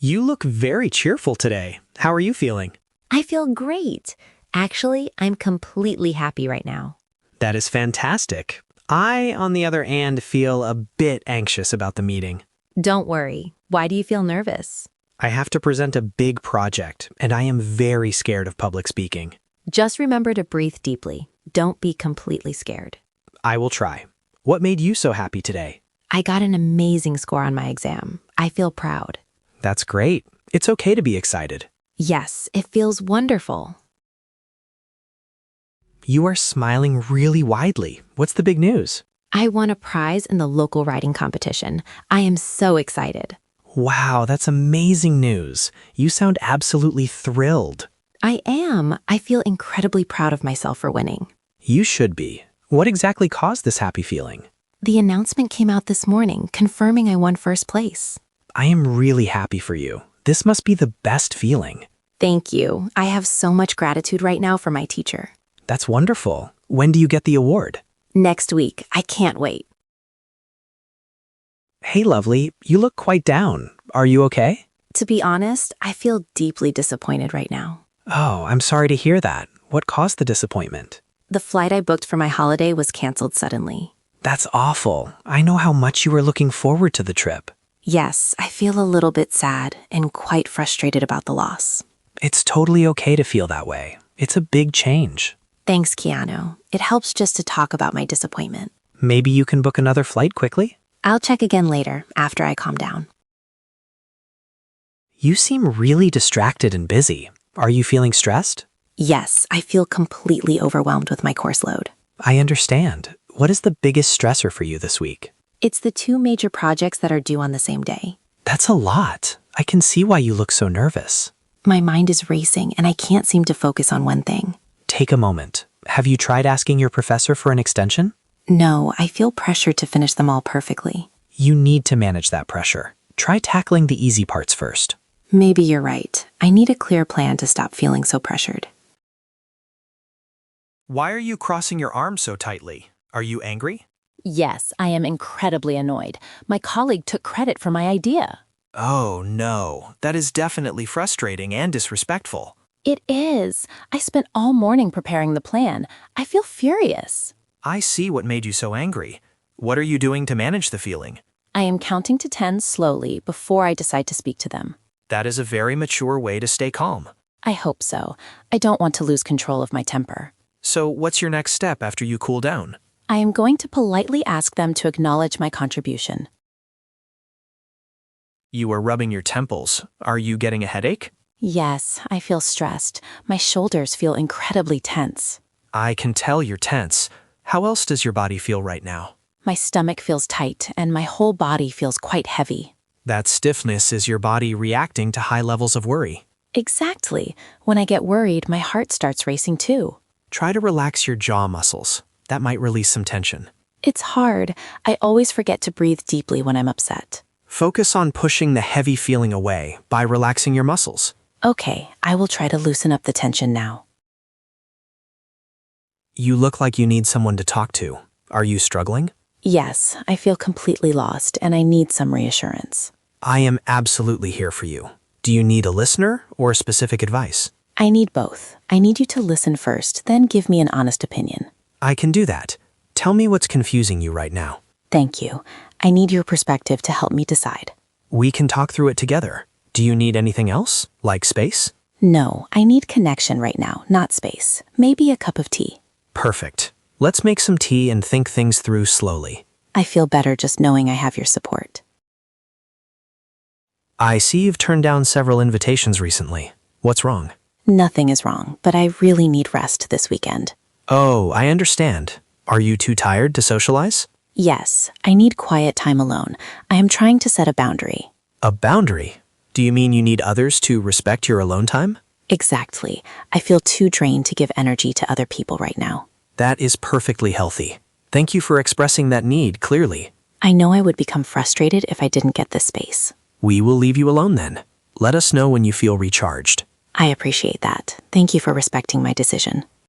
You look very cheerful today. How are you feeling? I feel great. Actually, I'm completely happy right now. That is fantastic. I, on the other hand, feel a bit anxious about the meeting. Don't worry. Why do you feel nervous? I have to present a big project, and I am very scared of public speaking. Just remember to breathe deeply. Don't be completely scared. I will try. What made you so happy today? I got an amazing score on my exam. I feel proud. That's great. It's okay to be excited. Yes, it feels wonderful. You are smiling really widely. What's the big news? I won a prize in the local writing competition. I am so excited. Wow, that's amazing news. You sound absolutely thrilled. I am. I feel incredibly proud of myself for winning. You should be. What exactly caused this happy feeling? The announcement came out this morning, confirming I won first place. I am really happy for you. This must be the best feeling. Thank you. I have so much gratitude right now for my teacher. That's wonderful. When do you get the award? Next week. I can't wait. Hey, lovely, you look quite down. Are you okay? To be honest, I feel deeply disappointed right now. Oh, I'm sorry to hear that. What caused the disappointment? The flight I booked for my holiday was canceled suddenly. That's awful. I know how much you were looking forward to the trip. Yes, I feel a little bit sad and quite frustrated about the loss. It's totally okay to feel that way. It's a big change. Thanks, Keanu. It helps just to talk about my disappointment. Maybe you can book another flight quickly? I'll check again later, after I calm down. You seem really distracted and busy. Are you feeling stressed? Yes, I feel completely overwhelmed with my course load. I understand. What is the biggest stressor for you this week? It's the 2 major projects that are due on the same day. That's a lot. I can see why you look so nervous. My mind is racing and I can't seem to focus on one thing. Take a moment. Have you tried asking your professor for an extension? No, I feel pressured to finish them all perfectly. You need to manage that pressure. Try tackling the easy parts first. Maybe you're right. I need a clear plan to stop feeling so pressured. Why are you crossing your arms so tightly? Are you angry? Yes, I am incredibly annoyed. My colleague took credit for my idea. Oh, no. That is definitely frustrating and disrespectful. It is. I spent all morning preparing the plan. I feel furious. I see what made you so angry. What are you doing to manage the feeling? I am counting to 10 slowly before I decide to speak to them. That is a very mature way to stay calm. I hope so. I don't want to lose control of my temper. So what's your next step after you cool down? I am going to politely ask them to acknowledge my contribution. You are rubbing your temples. Are you getting a headache? Yes, I feel stressed. My shoulders feel incredibly tense. I can tell you're tense. How else does your body feel right now? My stomach feels tight and my whole body feels quite heavy. That stiffness is your body reacting to high levels of worry. Exactly. When I get worried, my heart starts racing too. Try to relax your jaw muscles. That might release some tension. It's hard. I always forget to breathe deeply when I'm upset. Focus on pushing the heavy feeling away by relaxing your muscles. Okay, I will try to loosen up the tension now. You look like you need someone to talk to. Are you struggling? Yes, I feel completely lost and I need some reassurance. I am absolutely here for you. Do you need a listener or specific advice? I need both. I need you to listen first, then give me an honest opinion. I can do that. Tell me what's confusing you right now. Thank you. I need your perspective to help me decide. We can talk through it together. Do you need anything else, like space? No, I need connection right now, not space. Maybe a cup of tea. Perfect. Let's make some tea and think things through slowly. I feel better just knowing I have your support. I see you've turned down several invitations recently. What's wrong? Nothing is wrong, but I really need rest this weekend. Oh, I understand. Are you too tired to socialize? Yes, I need quiet time alone. I am trying to set a boundary. A boundary? Do you mean you need others to respect your alone time? Exactly. I feel too drained to give energy to other people right now. That is perfectly healthy. Thank you for expressing that need clearly. I know I would become frustrated if I didn't get this space. We will leave you alone then. Let us know when you feel recharged. I appreciate that. Thank you for respecting my decision.